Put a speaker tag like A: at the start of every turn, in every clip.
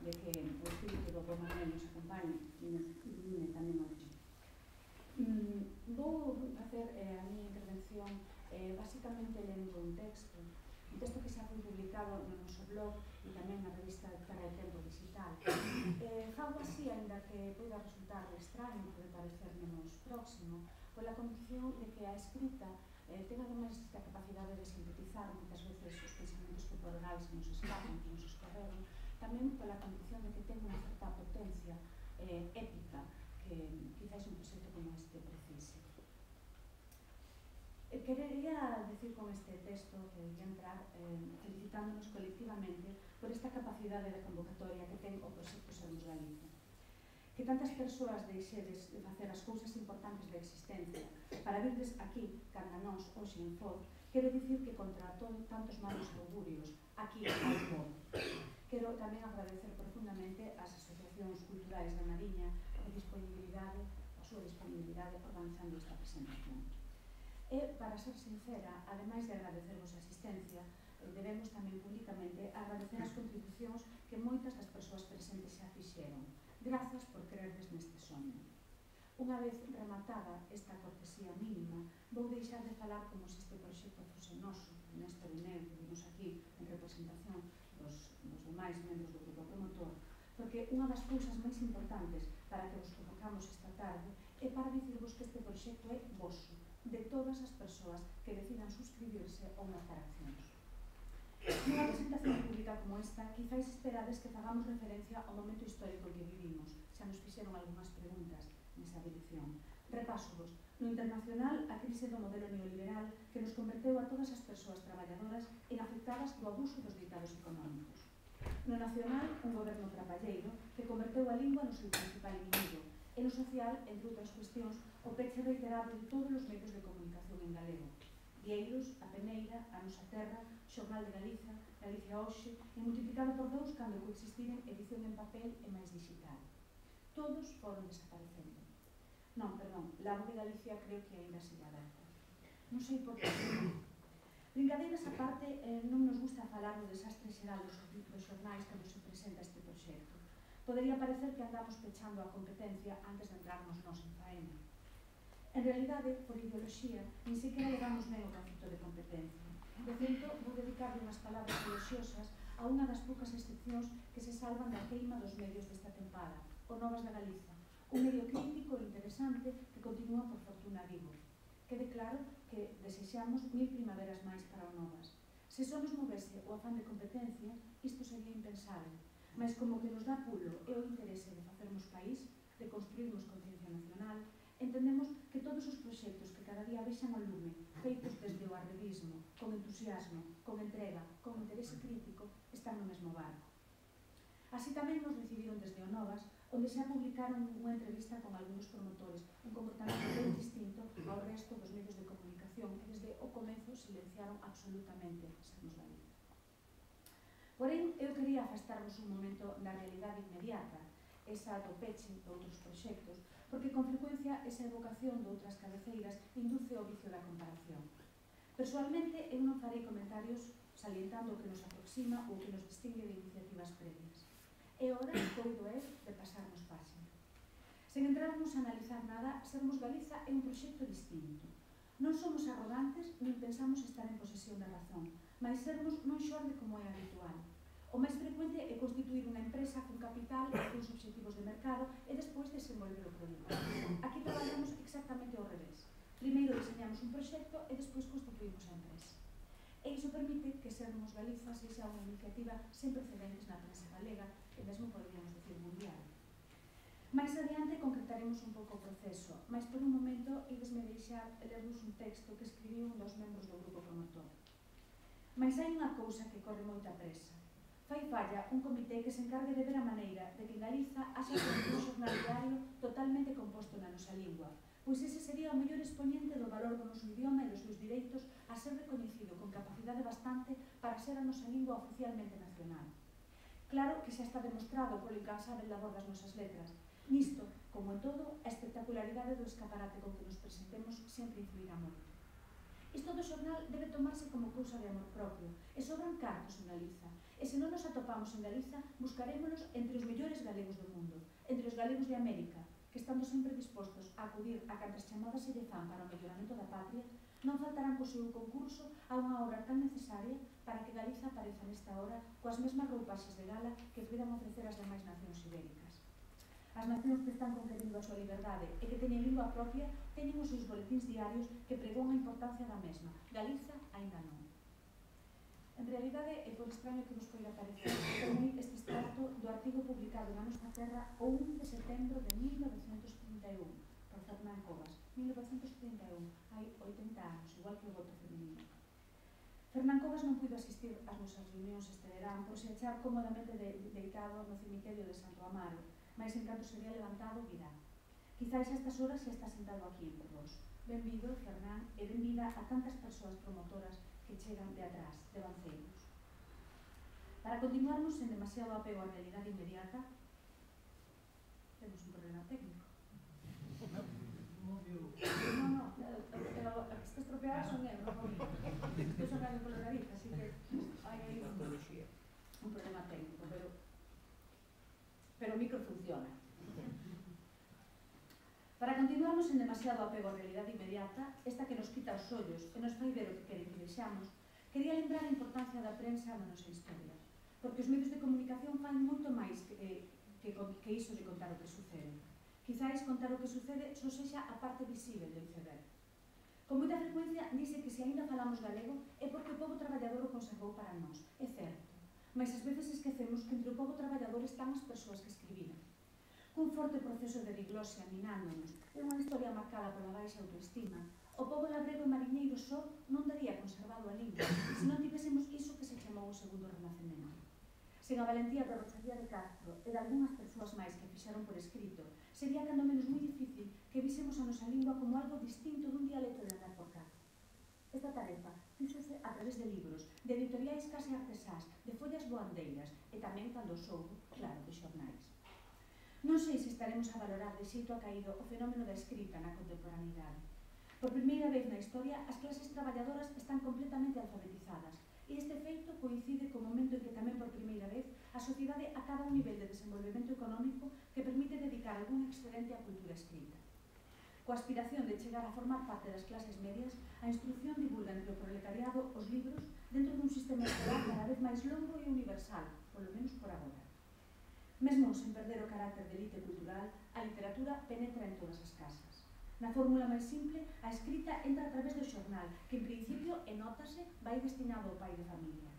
A: de que o espírito do bo Manuel nos acompañe e nos ilumine tamén hoxe. Vou facer a miña intervención basicamente lendo un texto que xa foi publicado no noso blog e tamén na revista Terra e Tempo Digital. Fago así, ainda que poida resultar extraño, pode parecernos próximo, pola condición de que a escrita ten ademais esta capacidade de sintetizar moitas veces os pensamentos que por oral se nos escapan, que nos escorreron, tamén pola condición de que ten unha certa potencia épica que quizás un proxecto como este precise. Querería decir con este texto que voy a entrar felicitándonos colectivamente por esta capacidade de convocatoria que ten o proxecto Sermos Galicia. Que tantas persoas deixedes de facer as cousas importantes da existencia para virdes aquí, canda nós, hoxe en FOD, quero dicir que contra tantos malos augurios, aquí hai FOD. Quero tamén agradecer profundamente ás asociacións culturais da Mariña a súa disponibilidade organizando esta presentación. E, para ser sincera, ademais de agradecervos a asistencia, debemos tamén públicamente agradecer as contribucións que moitas das persoas presentes xa fixeron. Grazas por creerdes neste soño. Unha vez rematada esta cortesía mínima, vou deixar de falar como se este proxecto fose noso, Néstor e Neu, que vimos aquí en representación dos demais membros do grupo promotor, porque unha das cousas máis importantes para que vos convocamos esta tarde é para dicirvos que este proxecto é voso, de todas as persoas que decidan suscribirse ou marcar accións. Nunha presentación pública como esta, quizáis esperades que fagamos referencia ao momento histórico que vivimos. Xa nos fixeron algunhas preguntas nesa dirección. Repásovos. No internacional, a crise do modelo neoliberal que nos converteu a todas as persoas traballadoras en afectadas do abuso dos ditados económicos. No nacional, un goberno trapalleiro que converteu a lingua no seu principal inimigo. E no social, entre outras cuestións, o peche reiterado de todos os medios de comunicación en galego. Vieiros, A Peneira, A Nosa Terra, Xornal de Galiza, Galicia Hoxe, e multiplicado por 2 cando coexistiren edición en papel e máis digital. Todos foron desaparecendo. Non, perdón, La Voz de Galicia creo que ainda sigue aberta. Non sei por que. Brincadeiras a parte, non nos gusta falar do desastre xeral dos xornais cando se presenta este proxecto. Podería parecer que andamos pechando a competencia antes de entrarnos nós en faena. En realidade, por ideoloxía, nin sequera levamos ben o concepto de competencia. De feito, vou dedicarle unhas palabras eloxiosas a unha das poucas excepcións que se salvan da queima dos medios desta tempada, o Novas de Galiza, un medio crítico e interesante que continúa por fortuna vivo. Quede claro que desexamos 1000 primaveras máis para o Novas. Se só nos movese o afán de competencia, isto sería impensable, mas como que nos dá pulo e o interese de facermos país, de construirmos conciencia nacional, entendemos que todos os proxectos que cada día vexan o lume, feitos desde o arrevismo, con entusiasmo, con entrega, con interese crítico, están no mesmo barco. Así tamén nos recibiron desde o Novas, onde xa publicaron unha entrevista con algúns promotores, un comportamento ben distinto ao resto dos medios de comunicación que desde o comezo silenciaron absolutamente Sermos Galicia. Porén, eu quería afastarnos un momento da realidade inmediata, esa do peche de outros proxectos, porque con frecuencia esa evocación de outras cabeceiras induce o vicio da comparación. Personalmente, eu non farei comentarios salientando o que nos aproxima ou que nos distingue de iniciativas previas. É hora, poido é, de pasarnos páxina. Sen entrarnos a analizar nada, Sermos Galiza é un proxecto distinto. Non somos arrogantes nin pensamos estar en posesión da razón, mas sermos non xorde como é habitual. O máis frecuente é constituir unha empresa con capital e con obxectivos de mercado e despois desenvolver o produto. Aquí traballamos exactamente ao revés. Primeiro diseñamos un proxecto e despois constituímos a empresa. E iso permite que Sermos Galiza sexa unha iniciativa sen precedentes na prensa galega e mesmo poderíamos decir mundial. Mais adiante concretaremos un pouco o proceso, mas por un momento idesme deixar lervos un texto que escribiu un dos membros do grupo promotor. Mais hai unha cousa que corre moita presa. Fai falla un comité que se encargue de ver a maneira de que en Galiza haxa un xornal diario totalmente composto na nosa lingua, pois ese sería o mellor exponente do valor do noso idioma e dos seus direitos a ser recoñecido con capacidade bastante para ser a nosa lingua oficialmente nacional. Claro que xa está demostrado polo incansável labor das nosas letras. Nisto, como en todo, a espectacularidade do escaparate con que nos presentemos sempre influirá moito. Isto do xornal debe tomarse como cousa de amor propio, e sobran cartos en Galiza. E se non nos atopamos en Galiza, buscarémonos entre os mellores galegos do mundo, entre os galegos de América, que estando sempre dispostos a acudir a cantas chamadas se lle fan para o melloramento da patria, non faltarán co seu concurso a unha obra tan necesaria para que Galiza apareza nesta hora coas mesmas roupaxes de gala que puidan ofrecer as demais nacións ibéricas. As nacións que están conquerindo a súa liberdade e que teñen lingua propia teñen os seus boletíns diarios que pregón a importancia da mesma. Galiza aínda non. En realidade, e por extraño que vos poida parecer, tomei este extracto do artigo publicado na Nosa Terra o 1 de setembro de 1931 por Fernán Covas. 1931, hai 80 anos, igual que o voto feminino. Fernán Covas non puido asistir ás nosas reunións este verán por se achar cómodamente deitado no cemiterio de Santo Amaro, mas en canto se vea levantado, virá. Quizais a estas horas xa está sentado aquí entre vos. Benvido, Fernán, e benvida a tantas persoas promotoras que chegan de atrás, de Banceiros. Para continuarmos sen demasiado apego á realidade inmediata, temos un problema técnico. No, a que está estropeada son eu, non comigo. Estou xogando polo nariz, así que hai aí un problema técnico, pero o micro funciona. Para continuarmos en demasiado apego á realidade inmediata, esta que nos quita os ollos e nos fai ver o que queren que vexamos, quería lembrar a importancia da prensa na nosa historia, porque os medios de comunicación fan moito máis que iso de contar o que sucede. Quizais contar o que sucede só sexa a parte visible do iceberg. Con moita frecuencia dice que se aínda falamos galego é porque o pobo traballador o conservou para nós, é certo, mas ás veces esquecemos que entre o pobo traballador están as persoas que escribiron. Cun forte proceso de diglosia minándonos e unha historia marcada pola baixa autoestima, o pobo labrego e mariñeiro só non daría conservado a lingua se non tivésemos iso que se chamou o segundo renacemento. Sen a valentía de Rosalía de Castro e de algunhas persoas máis que fixaron por escrito, sería cando menos moi difícil que vísemos a nosa lingua como algo distinto dun dialecto de andar por cá. Esta tarefa fíxose a través de libros, de editoriais case artesás, de follas boandeiras e tamén, cando soubo, claro, de xornais. Non sei se estaremos a valorar de xeito acaído o fenómeno da escrita na contemporaneidade. Por primeira vez na historia, as clases traballadoras están completamente alfabetizadas e este feito coincide co momento en que tamén por primeira vez a sociedade acada un nivel de desenvolvemento económico que permite dedicar algún excedente á cultura escrita. Coa aspiración de chegar a formar parte das clases medias, a instrucción divulga entre o proletariado os libros dentro dun sistema escolar cada vez máis longo e universal, polo menos por agora. Mesmo sen perder o carácter de elite cultural, a literatura penetra en todas as casas. Na fórmula máis simple, a escrita entra a través do xornal, que en principio, e nótase, vai destinado ao pai de familia.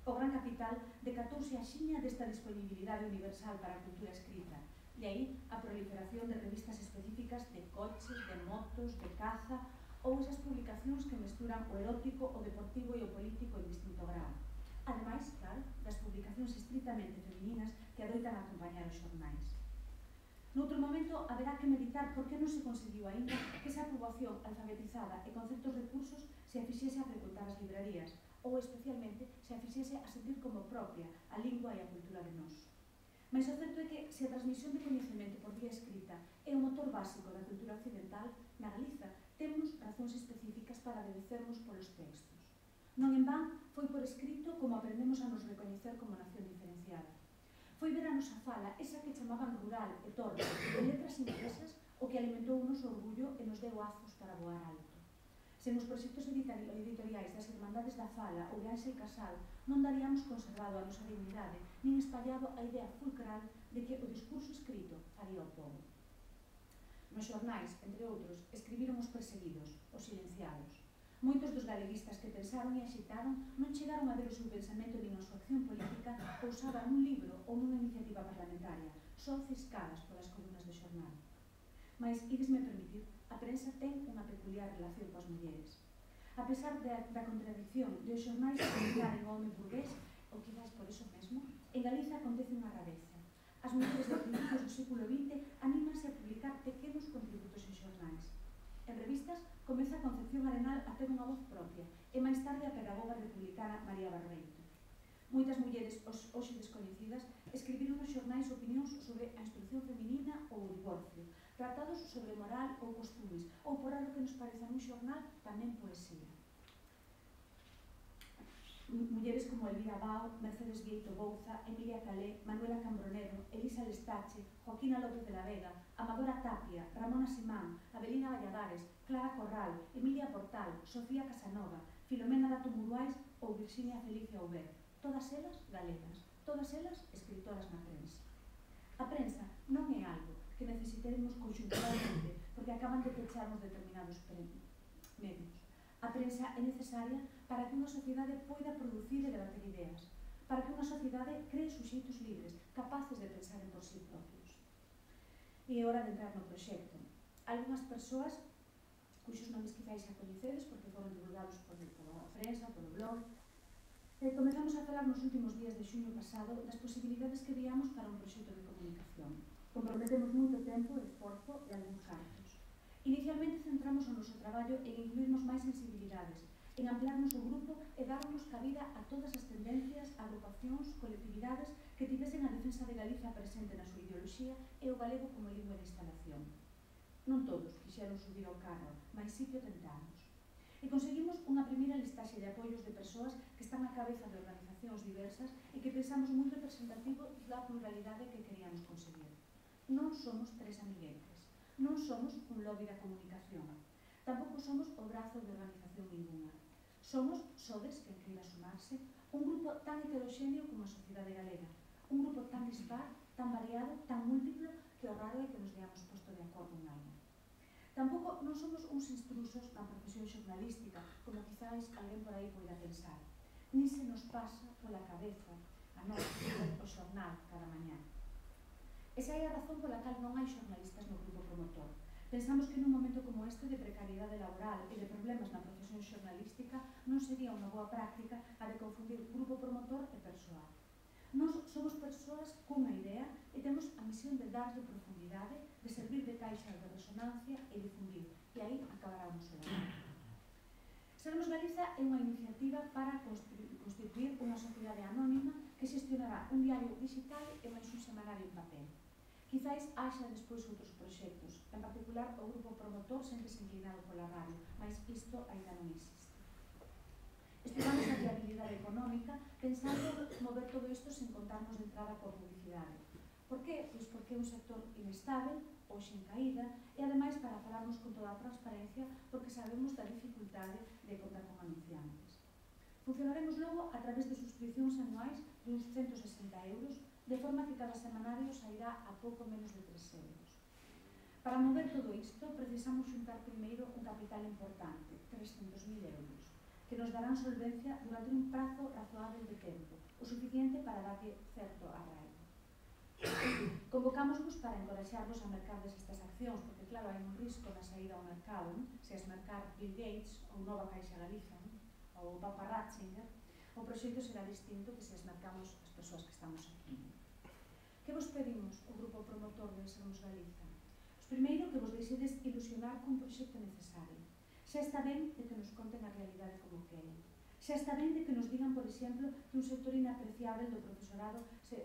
A: O gran capital decatouse a xiña desta disponibilidade universal para a cultura escrita, e aí a proliferación de revistas específicas de coches, de motos, de caza, ou esas publicacións que mesturan o erótico, o deportivo e o político en distinto grau. Ademais, claro, das publicacións estritamente femininas que adoitan acompañar os xornais. Noutro momento, haberá que meditar por que non se conseguiu aínda que esa poboación alfabetizada e con certos recursos se afixese a frecuentar as librarías ou, especialmente, se afixese a sentir como propia a lingua e a cultura de nós. Mas o certo é que, se a transmisión de coñecemento por vía escrita é o motor básico da cultura occidental, na Galiza temos razóns específicas para agradecernos polos textos. Non en van foi por escrito como aprendemos a nos recoñecer como nación diferenciada. Foi ver a nosa fala, esa que chamaban rural e torpe, de letras impresas, o que alimentou o noso orgullo e nos deu azos para voar alto. Sen os proxectos editoriais das Irmandades da Fala ou de Ángel Casal, non daríamos conservado a nosa dignidade, nin espallado a idea fulcral de que o discurso escrito faría o pobo. Nos xornais, entre outros, escribiron os perseguidos, os silenciados. Moitos dos galeguistas que pensaron e axitaron non chegaron a ver o seu pensamento nin a súa acción política pousada nun libro ou nunha iniciativa parlamentaria, só ciscadas polas columnas do xornal. Mais, ídesme permitir, a prensa ten unha peculiar relación coas mulleres. A pesar da contradicción de os xornais publicar en home burgués, ou quizás por iso mesmo, en Galiza acontece unha rareza. As mulleres de principios do século XX anímanse a publicar pequenos contributos en xornais. En revistas, comeza a Concepción Arenal a ter unha voz propia e máis tarde a pedagoga republicana María Barreito. Moitas mulleres, hoxe descoñecidas, escribiron nos xornais opinións sobre a instrucción feminina ou o divorcio, tratados sobre moral ou costumes, ou por algo que nos pareza nun xornal, tamén poesía. mulleres como Elvira Bao, Mercedes Vieito Bouza, Emilia Calé, Manuela Cambronero, Elisa Lestache, Joaquina López de la Vega, Amadora Tapia, Ramona Simán, Avelina Valladares, Clara Corral, Emilia Portal, Sofía Casanova, Filomena Dato Muruais ou Virxinia Felicia Ober. Todas elas galegas, todas elas escritoras na prensa. A prensa non é algo que necesitemos conxunturalmente porque acaban de pechar uns determinados medios. A prensa é necesaria para que unha sociedade poida producir e debater ideas, para que unha sociedade cree suxeitos libres, capaces de pensar en por sí propios. E é hora de entrar no proxecto. Algúnas persoas, cuxos nomes quizáis xa coñecedes porque foron divulgados por a prensa, polo blog, comezamos a falar nos últimos días de xuño pasado das posibilidades que víamos para un proxecto de comunicación. Comprometemos moito tempo, esforzo e algúns cartos. Inicialmente centramos o noso traballo en incluirnos máis sensibilidades, en ampliarnos o grupo e darnos cabida a todas as tendencias, agrupacións, colectividades que tivesen a defensa de Galicia presente na súa ideoloxía e o galego como lingua de instalación. Non todos quixeron subir ao carro, mas sí que o tentamos. E conseguimos unha primeira listaxe de apoios de persoas que están á cabeza de organizacións diversas e que pensamos moi representativo da pluralidade que queríamos conseguir. Non somos tres amiguetes. Non somos un lobby da comunicación. Tampouco somos o brazo de organización ninguna. Somos, sodes, quen queira sumarse, un grupo tan heteroxéneo como a sociedade galega. Un grupo tan dispar, tan variado, tan múltiplo, que o raro é que nos veamos posto de acordo en algo. Tampouco non somos uns instrusos na profesión xornalística, como quizáis alguén por aí poida pensar. Nin se nos pasa pola cabeza a nós o xornal cada mañá. Esa é a razón pola cal non hai xornalistas no grupo promotor. Pensamos que nun momento como este de precariedade laboral e de problemas na profesión xornalística non sería unha boa práctica a de confundir grupo promotor e persoal. Nós somos persoas cunha idea e temos a misión de darlle profundidade, de servir de caixa de resonancia e difundir, e aí acabará o noso labor. Sermos Galiza é unha iniciativa para constituir unha sociedade anónima que xestionará un diario digital e máis un semanario en papel. Quizáis haxa despois outros proxectos, en particular o grupo promotor sempre se inclinado pola radio, mas isto ainda non existe. Estudamos a viabilidade económica pensando mover todo isto sen contarnos de entrada coa publicidade. Por que? Pois porque é un sector inestable, hoxe en caída, e ademais para falarnos con toda a transparencia porque sabemos da dificultade de contar con anunciantes. Funcionaremos logo a través de suscripcións anuais de uns 160 euros, de forma que cada semanario sairá a pouco menos de 3 euros. Para mover todo isto, precisamos xuntar primeiro un capital importante, 300.000 euros, que nos darán solvencia durante un prazo razoável de tempo, o suficiente para darlle certo arraigo. Convocámosvos para encoraxarvos a mercardes estas accións, porque claro, hai un risco na saída ao mercado, se as mercar Bill Gates ou Nova Caixa Galiza, ou Papa Ratzinger, o proxecto será distinto que se as mercamos as persoas que estamos aquí. Que vos pedimos o grupo promotor de Sermos Galiza? Primeiro, que vos deixedes ilusionar cun proxecto necesario. Xa está ben de que nos conten a realidade como queren. Xa está ben de que nos digan, por exemplo, que un sector inapreciável do profesorado se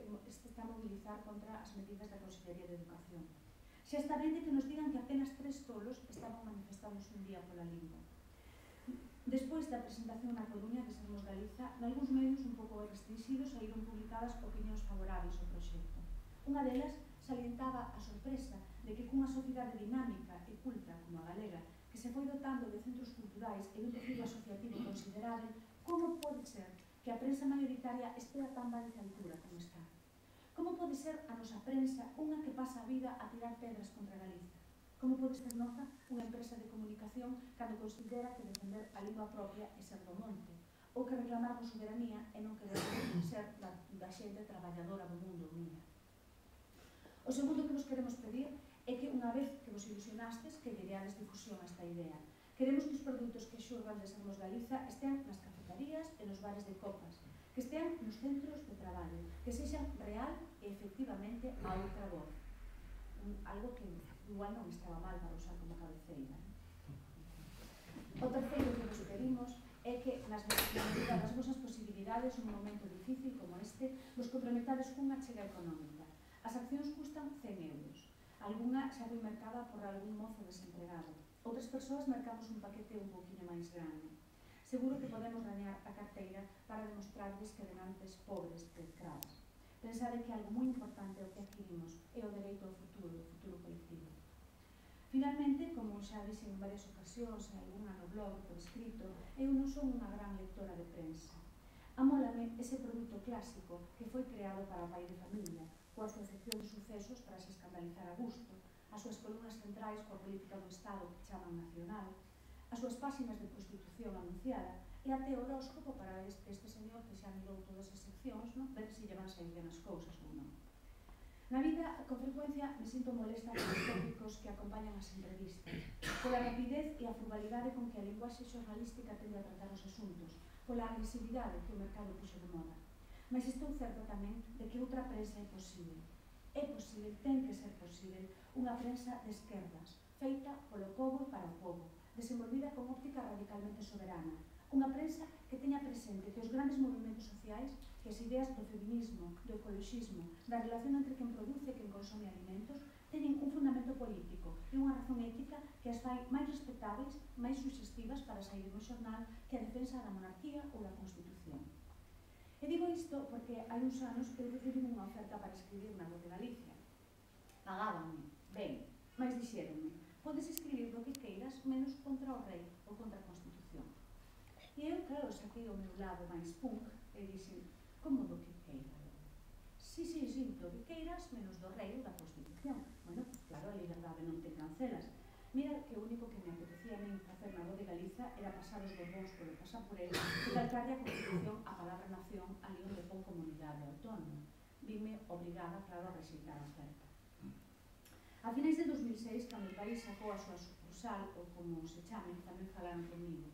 A: está a mobilizar contra as medidas da Consellería de Educación. Xa está ben de que nos digan que apenas 3 tolos estaban manifestándose un día pola lingua. Despois da presentación na Coruña de Sermos Galiza, nalgúns medios un pouco restringidos saíron publicadas opinións favorables ao proxecto. Unha delas salientaba a sorpresa de que cunha sociedade dinámica e culta como a galega, que se foi dotando de centros culturais e dun tecido asociativo considerável, como pode ser que a prensa maioritaria estea tan baixo altura como está? Como pode ser a nosa prensa unha que pasa a vida a tirar pedras contra Galiza? Como pode ser nosa unha empresa de comunicación cando considera que defender a lingua propia é ser do monte? Ou que reclamarmos soberanía e non querer ser da xente traballadora do mundo unida? O segundo que vos queremos pedir é que unha vez que vos ilusionastes que lle deades difusión a esta idea. Queremos que os produtos que xurdan de Sermos Galiza estean nas cafeterías e nos bares de copas, que estean nos centros de traballo, que sexan real e efectivamente a outra voz. Algo que igual non estaba mal para usar como cabeceira. O terceiro que vos pedimos é que nas medida das vosas posibilidades nun momento difícil como este vos comprometades cunha chega económica. As accións custan 100 euros. Alguna xa foi mercada por algún mozo desempregado. Outras persoas mercamos un paquete un poquinho máis grande. Seguro que podemos rañar a carteira para demostrarles que denantes pobres que escravas. Pensade que algo moi importante o que adquirimos é o dereito ao futuro, o futuro colectivo. Finalmente, como xa dixen en varias ocasións, en algunha no blog por escrito, eu non son unha gran lectora de prensa. Amólame ese produto clásico que foi creado para o pai de familia, coa concepción de sucesos para se escandalizar a gusto, as súas columnas centrais coa política do Estado que chaman nacional, as súas páxinas de prostitución anunciada e até o horóscopo para este señor que xa mirou todas as seccións, non? Ver se lle van sair ben as cousas ou non. Na vida, con frecuencia, me sinto molesta polos tópicos que acompañan as entrevistas, pola rapidez e a frugalidade con que a linguaxe xornalística tende a tratar os asuntos, pola agresividade que o mercado puxo de moda. Mas estou certa tamén de que outra prensa é posible. É posible, ten que ser posible, unha prensa de esquerdas, feita polo pobo e para o pobo, desenvolvida con óptica radicalmente soberana. Unha prensa que teña presente que os grandes movimentos sociais, que as ideas do feminismo, do ecoloxismo, da relación entre quen produce e quen consome alimentos, teñen un fundamento político e unha razón ética que as fai máis respectables, máis suxestivas para sair no xornal que a defensa da monarquía ou da Constitución. E digo isto porque hai uns anos eu recibí unha oferta para escribir na Voz de Galicia. Pagábanme, ben, mas dixéronme, podes escribir do que queiras menos contra o rei ou contra a Constitución. E eu, claro, saquei o meu lado máis punk e dixen, como do que queiras? Sí, do que queiras menos do rei ou da Constitución. Bueno, claro, a liberdade non te cancelas. Mira que o único que me apetecía a min facer na Voz de Galiza era pasar os borbóns polo pasapurel e calcarlle a Constitución a palabra nación ali onde pon comunidade autónoma. Vime obrigada, claro, a rexeitar a oferta. A finais de 2006, cando o país sacou a súa sucursal, ou como se chame, tamén falaron comigo.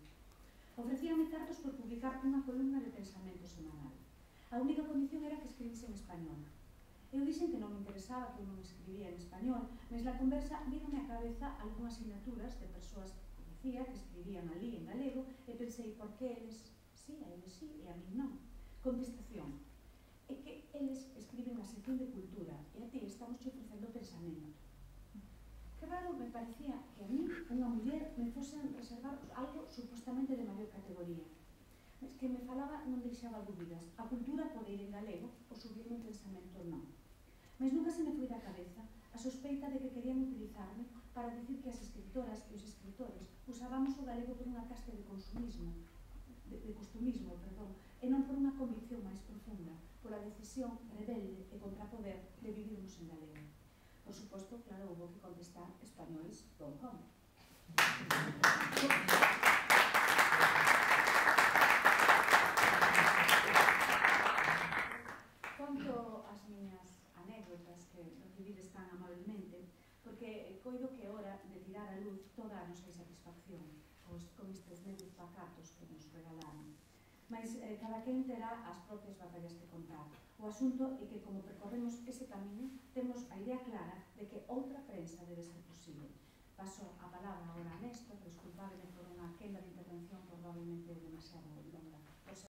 A: Ofrecíanme cartos por publicar unha columna de pensamento semanal. A única condición era que escribise en español. Eu dixen que non me interesaba, que eu non escribía en español, mas na conversa vínome á cabeza algunhas asignaturas de persoas que conocía que escribían ali en galego e pensei, por que eles sí, a eles sí e a mí non? Contestación. É que eles escriben na sección de cultura e a ti estamos te ofrecendo pensamento. Que raro me parecía que a mí, unha muller, me fosen reservar algo supostamente de maior categoría. Mas que me falaba non deixaba dúbidas. A cultura pode ir en galego ou subir un pensamento non. Mas nunca se me foi da cabeza a sospeita de que querían utilizarme para dicir que as escritoras e os escritores usábamos o galego por unha caste de consumismo, de costumismo, perdón, e non por unha convicción máis profunda, pola decisión rebelde e contrapoder de vivirmos en galego. Por suposto, claro, houve que contestar españoles.com. Conto as miñas anécdotas que recibides tan amablemente, porque coido que é hora de tirar a luz toda a nosa insatisfacción con estes medios pacatos que nos regalaron. Mas cada quen terá as propias batallas que contar. O asunto é que, como percorremos ese camiño, temos a idea clara de que outra prensa debe ser posible. Paso a palabra agora a Néstor, desculpademe por unha quenda de intervención probablemente demasiado longa.